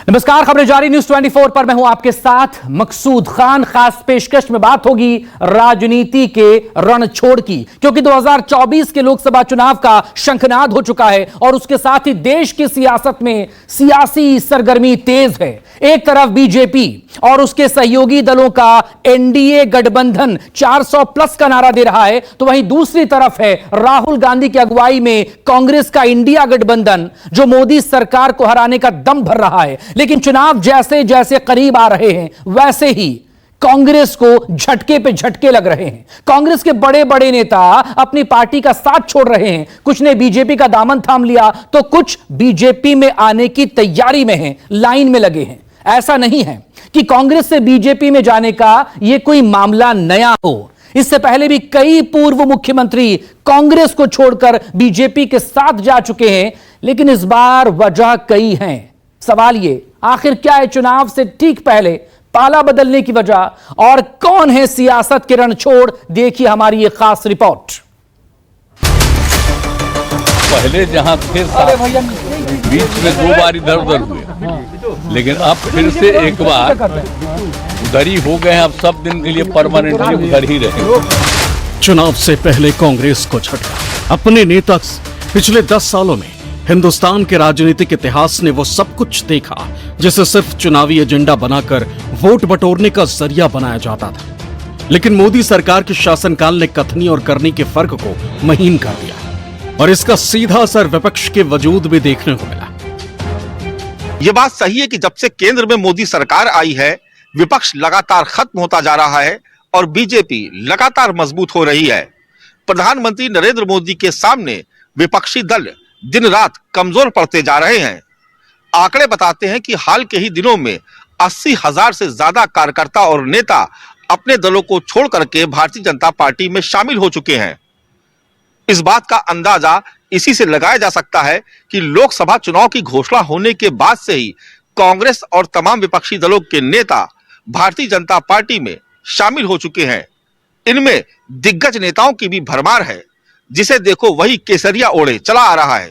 नमस्कार, खबरें जारी न्यूज 24 पर मैं हूं आपके साथ मकसूद खान। खास पेशकश में बात होगी राजनीति के रणछोड़ की, क्योंकि 2024 के लोकसभा चुनाव का शंखनाद हो चुका है और उसके साथ ही देश की सियासत में सियासी सरगर्मी तेज है। एक तरफ बीजेपी और उसके सहयोगी दलों का एनडीए गठबंधन 400 प्लस का नारा दे रहा है, तो वहीं दूसरी तरफ है राहुल गांधी की अगुवाई में कांग्रेस का इंडिया गठबंधन, जो मोदी सरकार को हराने का दम भर रहा है। लेकिन चुनाव जैसे जैसे करीब आ रहे हैं, वैसे ही कांग्रेस को झटके पे झटके लग रहे हैं। कांग्रेस के बड़े बड़े नेता अपनी पार्टी का साथ छोड़ रहे हैं। कुछ ने बीजेपी का दामन थाम लिया, तो कुछ बीजेपी में आने की तैयारी में हैं, लाइन में लगे हैं। ऐसा नहीं है कि कांग्रेस से बीजेपी में जाने का यह कोई मामला नया हो। इससे पहले भी कई पूर्व मुख्यमंत्री कांग्रेस को छोड़कर बीजेपी के साथ जा चुके हैं, लेकिन इस बार वजह कई हैं। सवाल ये, आखिर क्या है चुनाव से ठीक पहले पाला बदलने की वजह, और कौन है सियासत के रणछोड़? देखिए हमारी ये खास रिपोर्ट। पहले जहां थे बीच में 2 बार इधर उधर हुए, लेकिन अब फिर से एक बार उधर ही हो गए। अब सब दिन के लिए परमानेंटली उधर ही रहे। चुनाव से पहले कांग्रेस को झटका। अपने नेता पिछले 10 सालों में हिंदुस्तान के राजनीतिक इतिहास ने वो सब कुछ देखा जिसे सिर्फ चुनावी एजेंडा बनाकर वोट बटोरने का जरिया बनाया जाता था। लेकिन मोदी सरकार के शासनकाल ने कथनी और करनी के फर्क को महीन कर दिया, और इसका सीधा असर विपक्ष के वजूद में देखने को मिला। ये बात सही है कि जब से केंद्र में मोदी सरकार आई है, विपक्ष लगातार खत्म होता जा रहा है और बीजेपी लगातार मजबूत हो रही है। प्रधानमंत्री नरेंद्र मोदी के सामने विपक्षी दल दिन रात कमजोर पड़ते जा रहे हैं। आंकड़े बताते हैं कि हाल के ही दिनों में 80,000 से ज्यादा कार्यकर्ता और नेता अपने दलों को छोड़ करके भारतीय जनता पार्टी में शामिल हो चुके हैं। इस बात का अंदाजा इसी से लगाया जा सकता है कि लोकसभा चुनाव की घोषणा होने के बाद से ही कांग्रेस और तमाम विपक्षी दलों के नेता भारतीय जनता पार्टी में शामिल हो चुके हैं। इनमें दिग्गज नेताओं की भी भरमार है। जिसे देखो वही केसरिया ओढ़े चला आ रहा है।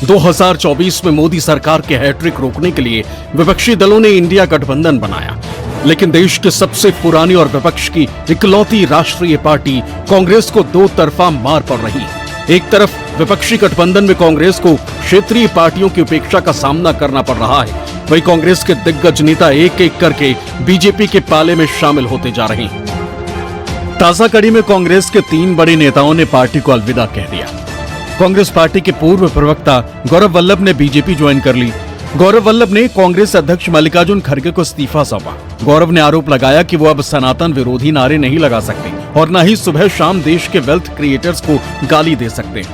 2024 में मोदी सरकार के हैट्रिक रोकने के लिए विपक्षी दलों ने इंडिया गठबंधन बनाया, लेकिन देश के सबसे पुरानी और विपक्ष की इकलौती राष्ट्रीय पार्टी कांग्रेस को दो तरफा मार पड़ रही। एक तरफ विपक्षी गठबंधन में कांग्रेस को क्षेत्रीय पार्टियों की उपेक्षा का सामना करना पड़ रहा है, वहीं कांग्रेस के दिग्गज नेता एक एक करके बीजेपी के पाले में शामिल होते जा रहे हैं। ताजा कड़ी में कांग्रेस के 3 बड़े नेताओं ने पार्टी को अलविदा कह दिया। कांग्रेस पार्टी के पूर्व प्रवक्ता गौरव वल्लभ ने बीजेपी ज्वाइन कर ली। गौरव वल्लभ ने कांग्रेस अध्यक्ष मल्लिकार्जुन खड़गे को इस्तीफा सौंपा। गौरव ने आरोप लगाया कि वो अब सनातन विरोधी नारे नहीं लगा सकते और न ही सुबह शाम देश के वेल्थ क्रिएटर्स को गाली दे सकते।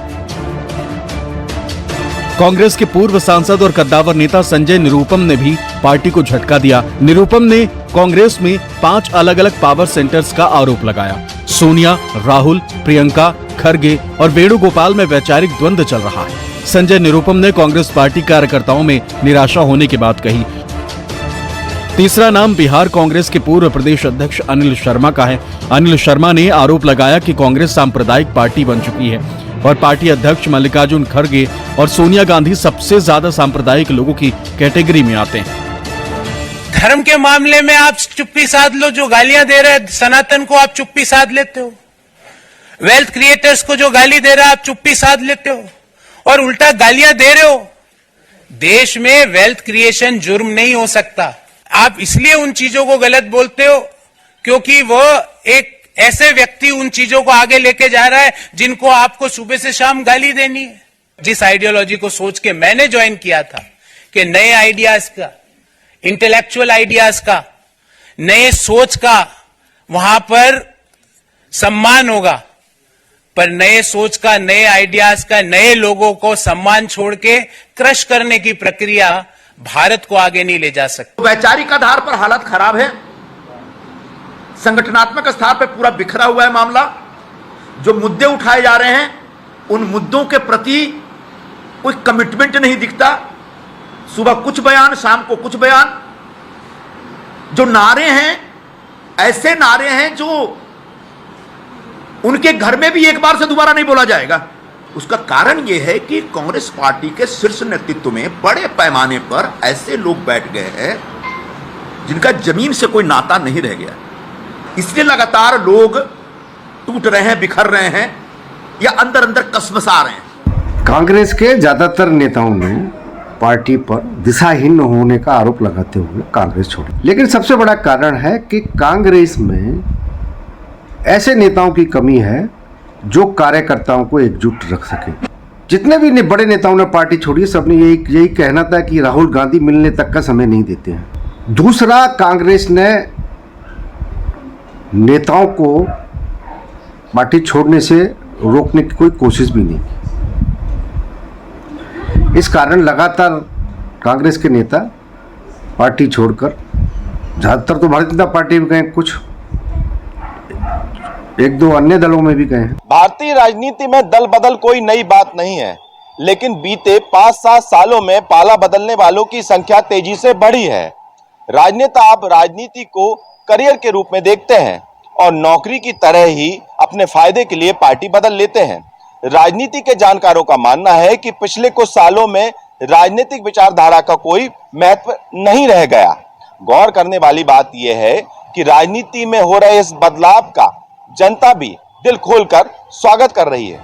कांग्रेस के पूर्व सांसद और कद्दावर नेता संजय निरुपम ने भी पार्टी को झटका दिया। निरुपम ने कांग्रेस में 5 अलग अलग पावर सेंटर्स का आरोप लगाया। सोनिया, राहुल, प्रियंका, खरगे और वेणुगोपाल में वैचारिक द्वंद्व चल रहा है। संजय निरुपम ने कांग्रेस पार्टी कार्यकर्ताओं में निराशा होने की बात कही। तीसरा नाम बिहार कांग्रेस के पूर्व प्रदेश अध्यक्ष अनिल शर्मा का है। अनिल शर्मा ने आरोप लगाया कि कांग्रेस सांप्रदायिक पार्टी बन चुकी है और पार्टी अध्यक्ष मल्लिकार्जुन खड़गे और सोनिया गांधी सबसे ज्यादा सांप्रदायिक लोगों की कैटेगरी में आते हैं। धर्म के मामले में आप चुप्पी साध लो, जो गालियां दे रहे हैं सनातन को आप चुप्पी साध लेते हो। वेल्थ क्रिएटर्स को जो गाली दे रहा है आप चुप्पी साध लेते हो और उल्टा गालियां दे रहे हो। देश में वेल्थ क्रिएशन जुर्म नहीं हो सकता। आप इसलिए उन चीजों को गलत बोलते हो क्योंकि वो एक ऐसे व्यक्ति उन चीजों को आगे लेके जा रहा है जिनको आपको सुबह से शाम गाली देनी है। जिस आइडियोलॉजी को सोच के मैंने ज्वाइन किया था कि नए आइडियाज का, इंटेलेक्चुअल आइडियाज का, नए सोच का वहां पर सम्मान होगा, पर नए सोच का, नए आइडियाज का, नए लोगों को सम्मान छोड़ के क्रश करने की प्रक्रिया भारत को आगे नहीं ले जा सकती। वैचारिक आधार पर हालत खराब है, संगठनात्मक स्तर पर पूरा बिखरा हुआ है मामला। जो मुद्दे उठाए जा रहे हैं उन मुद्दों के प्रति कोई कमिटमेंट नहीं दिखता। सुबह कुछ बयान, शाम को कुछ बयान। जो नारे हैं ऐसे नारे हैं जो उनके घर में भी एक बार से दोबारा नहीं बोला जाएगा। उसका कारण यह है कि कांग्रेस पार्टी के शीर्ष नेतृत्व में बड़े पैमाने पर ऐसे लोग बैठ गए हैं जिनका जमीन से कोई नाता नहीं रह गया। इसलिए लगातार लोग टूट रहे हैं, बिखर रहे हैं या अंदर अंदर कसमसा रहे हैं। कांग्रेस के ज्यादातर नेताओं ने पार्टी पर दिशाहीन होने का आरोप लगाते हुए कांग्रेस छोड़ी, लेकिन सबसे बड़ा कारण है कि कांग्रेस में ऐसे नेताओं की कमी है जो कार्यकर्ताओं को एकजुट रख सके। जितने भी बड़े नेताओं ने पार्टी छोड़ी, सबने यही कहना था कि राहुल गांधी मिलने तक का समय नहीं देते हैं। दूसरा, कांग्रेस ने नेताओं को पार्टी छोड़ने से रोकने की कोई कोशिश भी नहीं की। इस कारण लगातार कांग्रेस के नेता पार्टी छोड़कर, ज्यादातर तो भारतीय जनता पार्टी में गए, कुछ एक दो अन्य दलों में भी गए हैं। भारतीय राजनीति में दल बदल कोई नई बात नहीं है, लेकिन बीते 5-7 सालों में पाला बदलने वालों की संख्या तेजी से बढ़ी है। राजनेता अब राजनीति को करियर के रूप में देखते हैं और नौकरी की तरह ही अपने फायदे के लिए पार्टी बदल लेते हैं। राजनीति के जानकारों का मानना है कि पिछले कुछ सालों में राजनीतिक विचारधारा का कोई महत्व नहीं रह गया। गौर करने वाली बात यह है कि राजनीति में हो रहे इस बदलाव का जनता भी दिल खोलकर स्वागत कर रही है।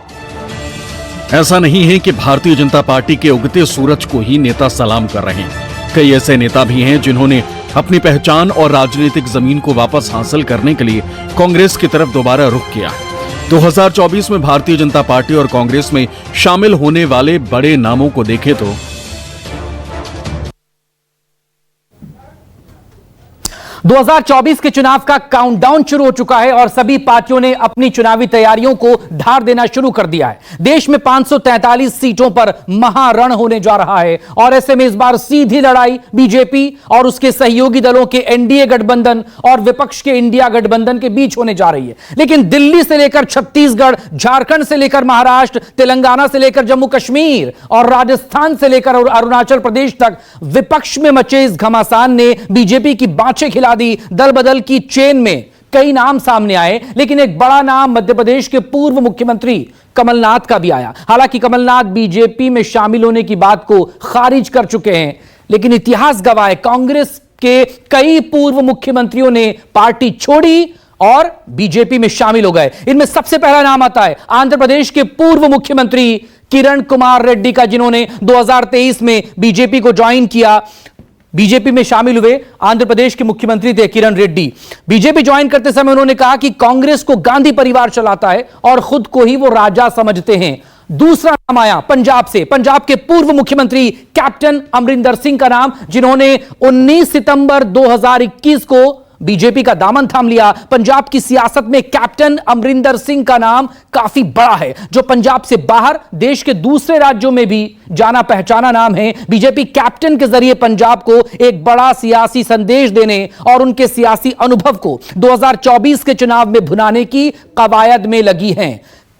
ऐसा नहीं है कि भारतीय जनता पार्टी के उगते सूरज को ही नेता सलाम कर रहे हैं। कई ऐसे नेता भी हैं जिन्होंने अपनी पहचान और राजनीतिक जमीन को वापस हासिल करने के लिए कांग्रेस की तरफ दोबारा रुख किया है। 2024 में भारतीय जनता पार्टी और कांग्रेस में शामिल होने वाले बड़े नामों को देखें तो 2024 के चुनाव का काउंटडाउन शुरू हो चुका है और सभी पार्टियों ने अपनी चुनावी तैयारियों को धार देना शुरू कर दिया है। देश में 543 सीटों पर महारण होने जा रहा है और ऐसे में इस बार सीधी लड़ाई बीजेपी और उसके सहयोगी दलों के एनडीए गठबंधन और विपक्ष के इंडिया गठबंधन के बीच होने जा रही है। लेकिन दिल्ली से लेकर छत्तीसगढ़, झारखंड से लेकर महाराष्ट्र, तेलंगाना से लेकर जम्मू कश्मीर और राजस्थान से लेकर अरुणाचल प्रदेश तक विपक्ष में मचे इस घमासान ने बीजेपी की बाँछें खिला दी। दल बदल की चेन में कई नाम सामने आए, लेकिन एक बड़ा नाम मध्य प्रदेश के पूर्व मुख्यमंत्री कमलनाथ का भी आया। हालांकि कमलनाथ बीजेपी में शामिल होने की बात को खारिज कर चुके हैं, लेकिन इतिहास गवाह है कांग्रेस के कई पूर्व मुख्यमंत्रियों ने पार्टी छोड़ी और बीजेपी में शामिल हो गए। इनमें सबसे पहला नाम आता है आंध्र प्रदेश के पूर्व मुख्यमंत्री किरण कुमार रेड्डी का, जिन्होंने 2023 में बीजेपी को ज्वाइन किया। बीजेपी में शामिल हुए आंध्र प्रदेश के मुख्यमंत्री थे किरण रेड्डी। बीजेपी ज्वाइन करते समय उन्होंने कहा कि कांग्रेस को गांधी परिवार चलाता है और खुद को ही वो राजा समझते हैं। दूसरा नाम आया पंजाब से, पंजाब के पूर्व मुख्यमंत्री कैप्टन अमरिंदर सिंह का नाम, जिन्होंने 19 सितंबर 2021 को बीजेपी का दामन थाम लिया। पंजाब की सियासत में कैप्टन अमरिंदर सिंह का नाम काफी बड़ा है, जो पंजाब से बाहर देश के दूसरे राज्यों में भी जाना पहचाना नाम है। बीजेपी कैप्टन के जरिए पंजाब को एक बड़ा सियासी संदेश देने और उनके सियासी अनुभव को 2024 के चुनाव में भुनाने की कवायद में लगी है।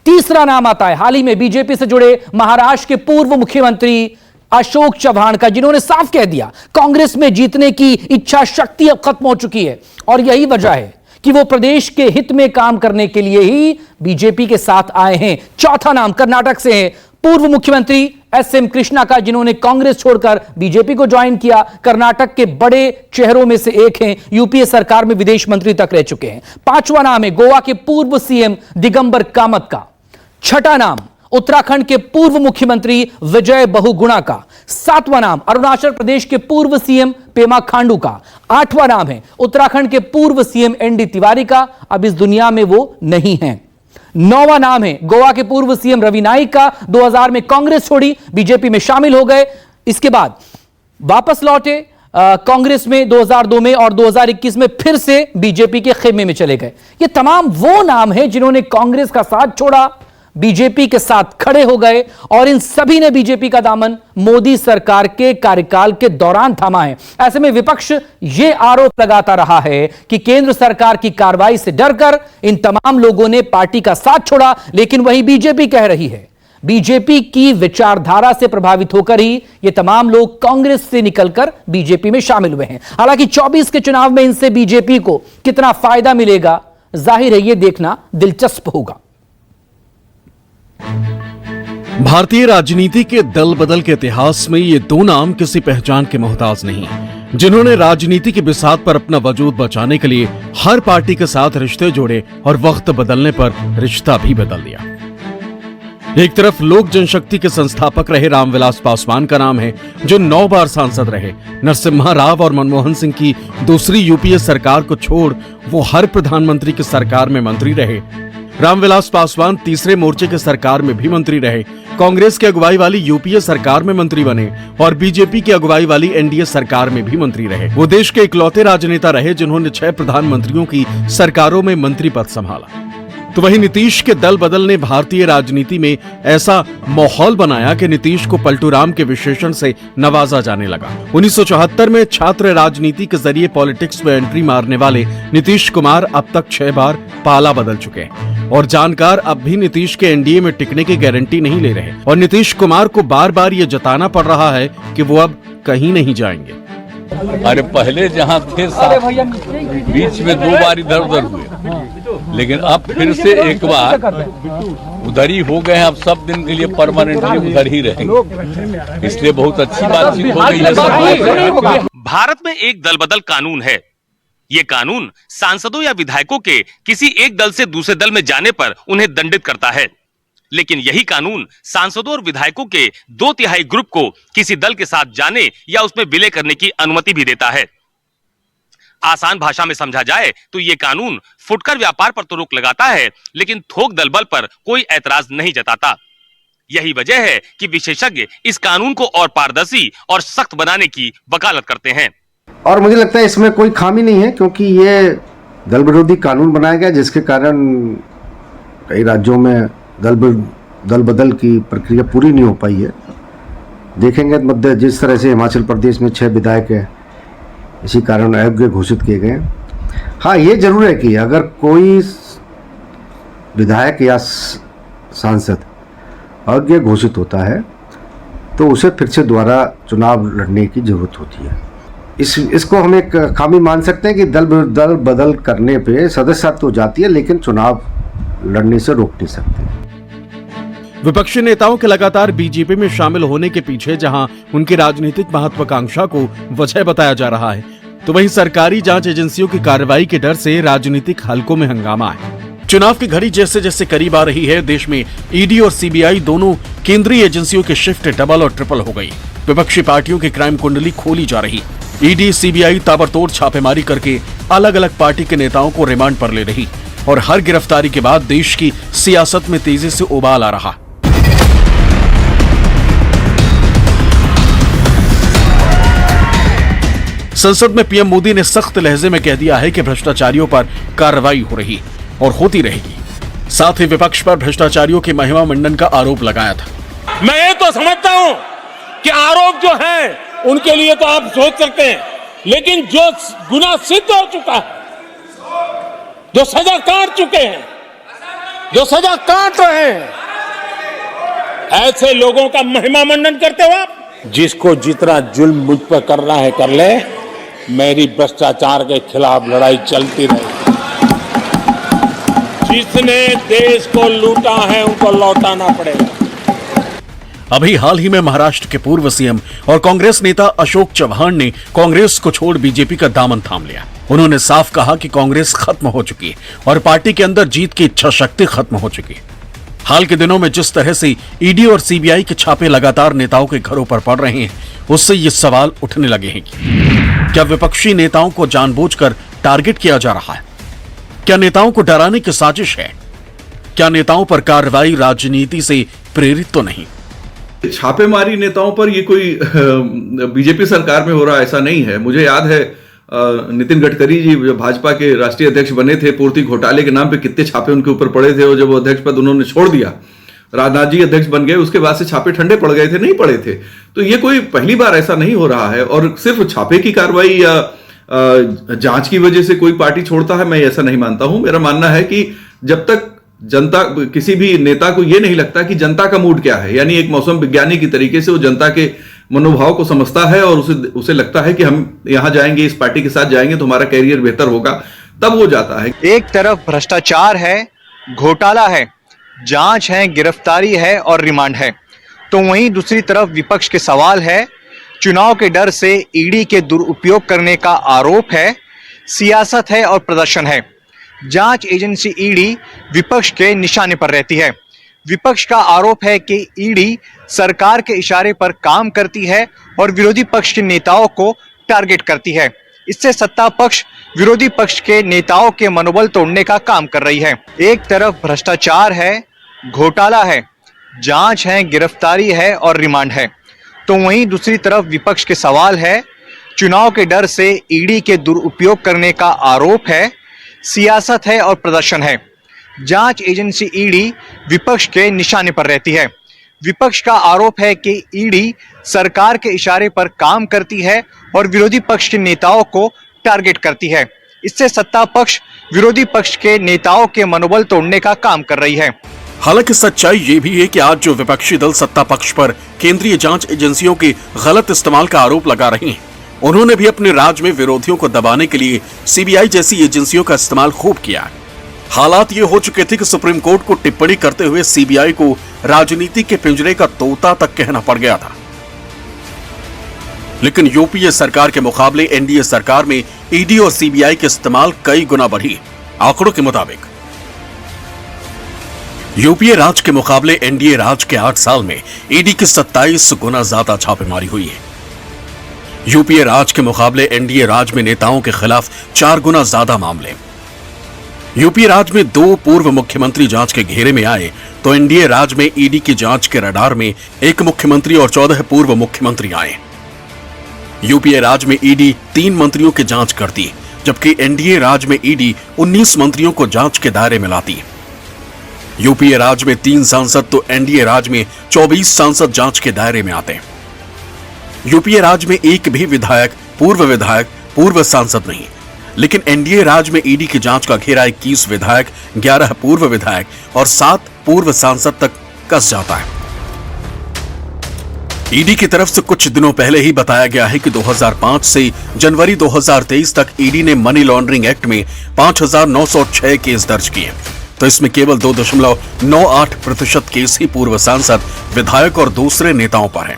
तीसरा नाम आता है हाल ही में बीजेपी से जुड़े महाराष्ट्र के पूर्व मुख्यमंत्री अशोक चव्हाण का, जिन्होंने साफ कह दिया कांग्रेस में जीतने की इच्छा शक्ति अब खत्म हो चुकी है और यही वजह है कि वो प्रदेश के हित में काम करने के लिए ही बीजेपी के साथ आए हैं। चौथा नाम कर्नाटक से है पूर्व मुख्यमंत्री एसएम कृष्णा का, जिन्होंने कांग्रेस छोड़कर बीजेपी को ज्वाइन किया। कर्नाटक के बड़े चेहरों में से एक हैं, यूपीए सरकार में विदेश मंत्री तक रह चुके हैं। पांचवा नाम है गोवा के पूर्व सीएम दिगंबर कामत का। छठा नाम उत्तराखंड के पूर्व मुख्यमंत्री विजय बहुगुणा का। सातवां नाम अरुणाचल प्रदेश के पूर्व सीएम पेमा खांडू का। आठवां नाम है उत्तराखंड के पूर्व सीएम एनडी तिवारी का, अब इस दुनिया में वो नहीं है। नौवां नाम है गोवा के पूर्व सीएम रवि नाइक का, 2000 में कांग्रेस छोड़ी, बीजेपी में शामिल हो गए, इसके बाद वापस लौटे कांग्रेस में 2002 में और 2021 में फिर से बीजेपी के खेमे में चले गए। ये तमाम वो नाम हैं जिन्होंने कांग्रेस का साथ छोड़ा, बीजेपी के साथ खड़े हो गए और इन सभी ने बीजेपी का दामन मोदी सरकार के कार्यकाल के दौरान थामा है। ऐसे में विपक्ष यह आरोप लगाता रहा है कि केंद्र सरकार की कार्रवाई से डरकर इन तमाम लोगों ने पार्टी का साथ छोड़ा, लेकिन वही बीजेपी कह रही है बीजेपी की विचारधारा से प्रभावित होकर ही ये तमाम लोग कांग्रेस से निकलकर बीजेपी में शामिल हुए हैं। हालांकि 24 के चुनाव में इनसे बीजेपी को कितना फायदा मिलेगा, जाहिर है यह देखना दिलचस्प होगा। भारतीय राजनीति के दल बदल के इतिहास में ये दो नाम किसी पहचान के मोहताज नहीं, जिन्होंने राजनीति की बिसात पर अपना वजूद बचाने के लिए हर पार्टी के साथ रिश्ते जोड़े और वक्त बदलने पर रिश्ता भी बदल दिया। एक तरफ लोक जनशक्ति के संस्थापक रहे रामविलास पासवान का नाम है, जो 9 बार सांसद रहे। नरसिम्हा राव और मनमोहन सिंह की दूसरी यूपीए सरकार को छोड़ वो हर प्रधानमंत्री की सरकार में मंत्री रहे। रामविलास पासवान तीसरे मोर्चे के सरकार में भी मंत्री रहे, कांग्रेस की अगुवाई वाली यूपीए सरकार में मंत्री बने और बीजेपी की अगुवाई वाली एनडीए सरकार में भी मंत्री रहे। वो देश के इकलौते राजनेता रहे जिन्होंने 6 प्रधानमंत्रियों की सरकारों में मंत्री पद संभाला। तो वही नीतीश के दल बदल ने भारतीय राजनीति में ऐसा माहौल बनाया कि नीतीश को पलटूराम के विशेषण से नवाजा जाने लगा। 1974 में छात्र राजनीति के जरिए पॉलिटिक्स में एंट्री मारने वाले नीतीश कुमार अब तक 6 बार पाला बदल चुके हैं और जानकार अब भी नीतीश के एनडीए में टिकने की गारंटी नहीं ले रहे और नीतीश कुमार को बार बार ये जताना पड़ रहा है कि वो अब कहीं नहीं जाएंगे। अरे पहले जहाँ थे साथ, बीच में 2 बार इधर उधर हुए, लेकिन अब फिर से एक बार उधर ही हो गए हैं। अब सब दिन के लिए परमानेंटली उधर ही रहेंगे, इसलिए बहुत अच्छी बातचीत हो गई है। भारत में एक दल बदल कानून है। ये कानून सांसदों या विधायकों के किसी एक दल से दूसरे दल में जाने पर उन्हें दंडित करता है, लेकिन यही कानून सांसदों और विधायकों के 2/3 ग्रुप को किसी दल के साथ जाने या उसमें विलय करने की अनुमति भी देता है। आसान भाषा में समझा जाए तो ये कानून फुटकर व्यापार पर तो रोक लगाता है, लेकिन थोक दल बल पर कोई ऐतराज नहीं जताता। यही वजह है कि विशेषज्ञ इस कानून को और पारदर्शी और सख्त बनाने की वकालत करते हैं। और मुझे लगता है इसमें कोई खामी नहीं है, क्योंकि ये दल विरोधी कानून बनाया गया जिसके कारण कई राज्यों में दल बदल की प्रक्रिया पूरी नहीं हो पाई है। देखेंगे मध्य जिस तरह से हिमाचल प्रदेश में 6 विधायक है इसी कारण अयोग्य घोषित किए गए। हाँ, ये जरूर है कि अगर कोई विधायक या सांसद अयोग्य घोषित होता है तो उसे फिर से दोबारा चुनाव लड़ने की जरूरत होती है। इसको हम एक खामी मान सकते हैं कि दल बदल करने पे सदस्यता तो जाती है, लेकिन चुनाव लड़ने से रोक नहीं सकते। विपक्षी नेताओं के लगातार बीजेपी में शामिल होने के पीछे जहां उनकी राजनीतिक महत्वाकांक्षा को वजह बताया जा रहा है, तो वहीं सरकारी जांच एजेंसियों की कार्रवाई के डर से राजनीतिक हलकों में हंगामा है। चुनाव की घड़ी जैसे जैसे करीब आ रही है, देश में ईडी और सीबीआई दोनों केंद्रीय एजेंसियों की शिफ्ट डबल और ट्रिपल हो गई। विपक्षी पार्टियों की क्राइम कुंडली खोली जा रही। ईडी सीबीआई ताबड़तोड़ छापेमारी करके अलग अलग पार्टी के नेताओं को रिमांड पर ले रही और हर गिरफ्तारी के बाद देश की सियासत में तेजी से उबाल आ रहा। संसद में पीएम मोदी ने सख्त लहजे में कह दिया है कि भ्रष्टाचारियों पर कार्रवाई हो रही और होती रहेगी। साथ ही विपक्ष पर भ्रष्टाचारियों के महिमा मंडन का आरोप लगाया था। मैं ये तो समझता हूं कि आरोप जो है उनके लिए तो आप सोच सकते हैं, लेकिन जो गुनाह सिद्ध हो चुका है, जो सजा काट चुके हैं, जो सजा काट रहे हैं, ऐसे लोगों का महिमा मंडन करते हो आप। जिसको जितना जुल्म मुझ पर करना है कर ले, मेरी भ्रष्टाचार के खिलाफ लड़ाई चलती रही। जिसने देश को लूटा है उनको लौटाना पड़ेगा। अभी हाल ही में महाराष्ट्र के पूर्व सीएम और कांग्रेस नेता अशोक चव्हाण ने कांग्रेस को छोड़ बीजेपी का दामन थाम लिया। उन्होंने साफ कहा कि कांग्रेस खत्म हो चुकी है और पार्टी के अंदर जीत की इच्छा शक्ति खत्म हो चुकी है। हाल के दिनों में जिस तरह से ईडी और सीबीआई के छापे लगातार नेताओं के घरों पर पड़ रहे हैं, उससे ये सवाल उठने लगे हैं कि क्या विपक्षी नेताओं को जानबूझकर टारगेट किया जा रहा है? क्या नेताओं को डराने की साजिश है? क्या नेताओं पर कार्रवाई राजनीति से प्रेरित तो नहीं? छापेमारी नेताओं पर ये कोई बीजेपी सरकार में हो रहा ऐसा नहीं है। मुझे याद है नितिन गडकरी जी भाजपा के राष्ट्रीय अध्यक्ष बने थे, पूर्ति घोटाले के नाम पे कितने छापे उनके ऊपर पड़े थे, और जब वो अध्यक्ष पद उन्होंने छोड़ दिया, राजनाथ जी अध्यक्ष बन गए, उसके बाद से छापे ठंडे पड़ गए थे, नहीं पड़े थे। तो ये कोई पहली बार ऐसा नहीं हो रहा है। और सिर्फ छापे की कार्रवाई या जांच की वजह से कोई पार्टी छोड़ता है, मैं ऐसा नहीं मानता हूं। मेरा मानना है कि जब तक जनता, किसी भी नेता को यह नहीं लगता कि जनता का मूड क्या है, यानी एक मौसम विज्ञानी की तरीके से वो जनता के मनोभाव को समझता है और उसे लगता है कि हम यहां जाएंगे, इस पार्टी के साथ जाएंगे तो हमारा कैरियर बेहतर होगा, तब वो जाता है। एक तरफ भ्रष्टाचार है, घोटाला है, जांच है, गिरफ्तारी है और रिमांड है, तो वहीं दूसरी तरफ विपक्ष के सवाल है, चुनाव के डर से ईडी के दुरुपयोग करने का आरोप है, सियासत है और प्रदर्शन है। जांच एजेंसी ईडी विपक्ष के निशाने पर रहती है। विपक्ष का आरोप है कि ईडी सरकार के इशारे पर काम करती है और विरोधी पक्ष के नेताओं को टारगेट करती है। इससे सत्ता पक्ष विरोधी पक्ष के नेताओं के मनोबल तोड़ने का काम कर रही है। एक तरफ भ्रष्टाचार है, घोटाला है, जांच है, गिरफ्तारी है और रिमांड है, तो वहीं दूसरी तरफ विपक्ष के सवाल है, चुनाव के डर से ईडी के दुरुपयोग करने का आरोप है, सियासत है और प्रदर्शन है। जांच एजेंसी ईडी विपक्ष के निशाने पर रहती है। विपक्ष का आरोप है कि ईडी सरकार के इशारे पर काम करती है और विरोधी पक्ष के नेताओं को टारगेट करती है। इससे सत्ता पक्ष विरोधी पक्ष के नेताओं के मनोबल तोड़ने का काम कर रही है। हालांकि सच्चाई ये भी है कि आज जो विपक्षी दल सत्ता पक्ष पर केंद्रीय जांच एजेंसियों के गलत इस्तेमाल का आरोप लगा रहे हैं, उन्होंने भी अपने राज्य में विरोधियों को दबाने के लिए सीबीआई जैसी एजेंसियों का इस्तेमाल खूब किया। हालात ये हो चुके थे कि सुप्रीम कोर्ट को टिप्पणी करते हुए सीबीआई को राजनीति के पिंजरे का तोता तक कहना पड़ गया था। लेकिन यूपीए सरकार के मुकाबले एनडीए सरकार में ईडी और सीबीआई के इस्तेमाल कई गुना बढ़ी। आंकड़ों के मुताबिक यूपीए राज के मुकाबले एनडीए राज के 8 साल में ईडी की 27 गुना ज्यादा छापेमारी हुई है। यूपीए राज के मुकाबले एनडीए राज में नेताओं के खिलाफ 4 गुना ज्यादा मामले। यूपीए राज में 2 पूर्व मुख्यमंत्री जांच के घेरे में आए तो एनडीए राज में ईडी की जांच के रडार में 1 मुख्यमंत्री और 14 पूर्व मुख्यमंत्री आए। यूपीए राज में ईडी 3 मंत्रियों की जांच करती, जबकि एनडीए राज में ईडी 19 मंत्रियों को जांच के दायरे में लाती। यूपीए राज में 3 सांसद तो एनडीए राज में 24 सांसद जांच के दायरे में आते। यूपीए राज में एक भी विधायक, पूर्व सांसद नहीं, लेकिन एनडीए राज में ईडी की जांच का घेरा 21 विधायक, 11 पूर्व विधायक और 7 पूर्व सांसद तक कस जाता है। ईडी की तरफ से कुछ दिनों पहले ही बताया गया है कि 2005 से जनवरी 2023 तक ईडी ने मनी लॉन्ड्रिंग एक्ट में 5,906 केस दर्ज किए, तो इसमें केवल 2.98% केस ही पूर्व सांसद, विधायक और दूसरे नेताओं पर है।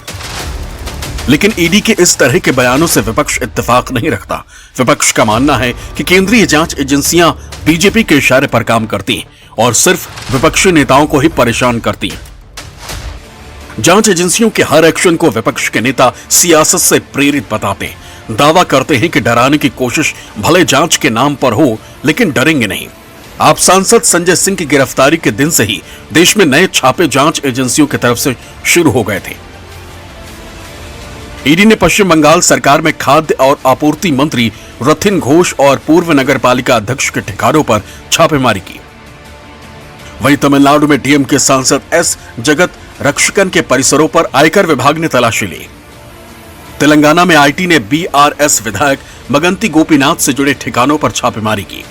लेकिन ईडी के इस तरह के बयानों से विपक्ष इत्तेफाक नहीं रखता। विपक्ष का मानना है कि केंद्रीय जांच एजेंसियां बीजेपी के इशारे पर काम करती और सिर्फ विपक्षी नेताओं को ही परेशान करती। जांच एजेंसियों के हर एक्शन को विपक्ष के नेता सियासत से प्रेरित बताते, दावा करते हैं कि डराने की कोशिश भले जांच के नाम पर हो, लेकिन डरेंगे नहीं। आप सांसद संजय सिंह की गिरफ्तारी के दिन से ही देश में नए छापे जांच एजेंसियों की तरफ से शुरू हो गए थे। ईडी ने पश्चिम बंगाल सरकार में खाद्य और आपूर्ति मंत्री रथिन घोष और पूर्व नगरपालिका अध्यक्ष के ठिकानों पर छापेमारी की। वहीं तमिलनाडु में डीएमके सांसद एस जगत रक्षकन के परिसरों पर आयकर विभाग ने तलाशी ली। तेलंगाना में आईटी ने बीआरएस विधायक मगंती गोपीनाथ से जुड़े ठिकानों पर छापेमारी की।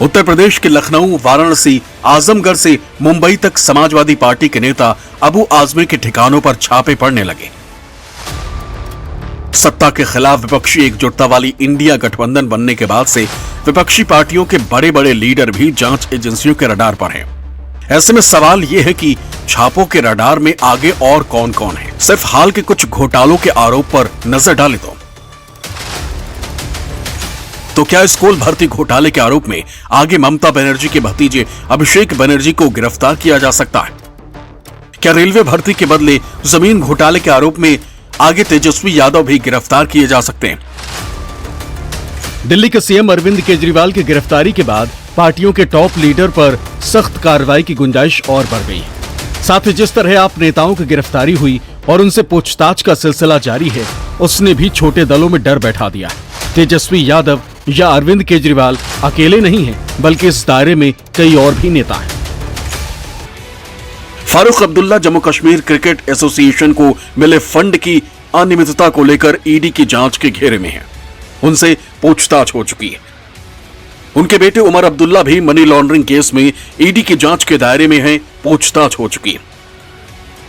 उत्तर प्रदेश के लखनऊ, वाराणसी, आजमगढ़ से मुंबई तक समाजवादी पार्टी के नेता अबू आजमी के ठिकानों पर छापे पड़ने लगे। सत्ता के खिलाफ विपक्षी एकजुटता वाली इंडिया गठबंधन बनने के बाद से विपक्षी पार्टियों के बड़े बड़े लीडर भी जांच एजेंसियों के रडार पर हैं। ऐसे में सवाल यह है कि छापों के रडार में आगे और कौन कौन है। सिर्फ हाल के कुछ घोटालों के आरोप पर नजर डालें तो क्या स्कूल भर्ती घोटाले के आरोप में आगे ममता बनर्जी के भतीजे अभिषेक बनर्जी को गिरफ्तार किया जा सकता है? क्या रेलवे भर्ती के बदले जमीन घोटाले के आरोप में आगे तेजस्वी यादव भी गिरफ्तार किए जा सकते हैं? दिल्ली के सीएम अरविंद केजरीवाल की गिरफ्तारी के बाद पार्टियों के टॉप लीडर पर सख्त कार्रवाई की गुंजाइश और बढ़ गई। साथ ही जिस तरह आप नेताओं की गिरफ्तारी हुई और उनसे पूछताछ का सिलसिला जारी है, उसने भी छोटे दलों में डर बैठा दिया। तेजस्वी यादव या अरविंद केजरीवाल अकेले नहीं हैं, बल्कि इस दायरे में कई और भी नेता हैं। फारूक अब्दुल्ला जम्मू कश्मीर क्रिकेट एसोसिएशन को मिले फंड की अनियमितता को लेकर ईडी की जांच के घेरे में हैं। उनसे पूछताछ हो चुकी है। उनके बेटे उमर अब्दुल्ला भी मनी लॉन्ड्रिंग केस में ईडी की जांच के दायरे में हैं, पूछताछ हो चुकी है।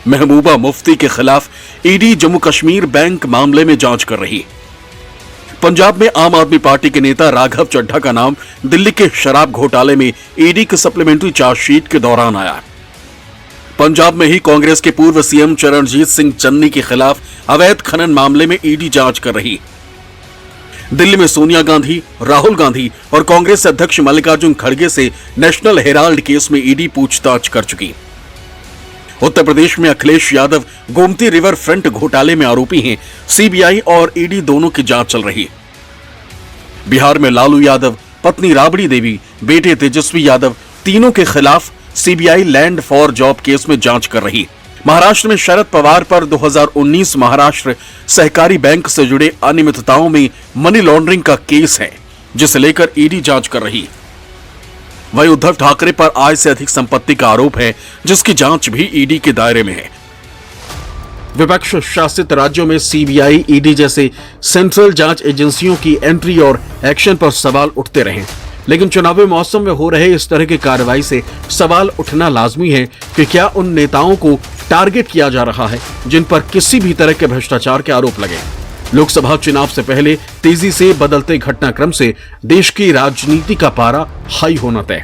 महबूबा मुफ्ती के खिलाफ ईडी जम्मू कश्मीर बैंक मामले में जांच कर रही है। पंजाब में आम आदमी पार्टी के नेता राघव चड्ढा का नाम दिल्ली के शराब घोटाले में ईडी के सप्लीमेंट्री चार्जशीट के दौरान आया। पंजाब में ही कांग्रेस के पूर्व सीएम चरणजीत सिंह चन्नी के खिलाफ अवैध खनन मामले में ईडी जांच कर रही। दिल्ली में सोनिया गांधी, राहुल गांधी और कांग्रेस अध्यक्ष मल्लिकार्जुन खड़गे से नेशनल हेराल्ड केस में ईडी पूछताछ कर चुकी। उत्तर प्रदेश में अखिलेश यादव गोमती रिवर फ्रंट घोटाले में आरोपी हैं। सीबीआई और ईडी दोनों की जांच चल रही। बिहार में लालू यादव, पत्नी राबड़ी देवी, बेटे तेजस्वी यादव तीनों के खिलाफ CBI land for job case में जांच कर रही। महाराष्ट्र में शरद पवार पर 2019 महाराष्ट्र सहकारी बैंक से जुड़े अनियमितताओं में मनी लॉन्ड्रिंग का केस है, जिसे लेकर ईडी जांच कर रही। वहीं उद्धव ठाकरे पर आय से अधिक संपत्ति का आरोप है, जिसकी जांच भी ईडी के दायरे में है। विपक्ष शासित राज्यों में सीबीआई, ईडी जैसे सेंट्रल जांच एजेंसियों की एंट्री और एक्शन पर सवाल उठते रहे, लेकिन चुनावी मौसम में हो रहे इस तरह की कार्रवाई से सवाल उठना लाजमी है कि क्या उन नेताओं को टारगेट किया जा रहा है जिन पर किसी भी तरह के भ्रष्टाचार के आरोप लगे। लोकसभा चुनाव से पहले तेजी से बदलते घटनाक्रम से देश की राजनीति का पारा हाई होना तय।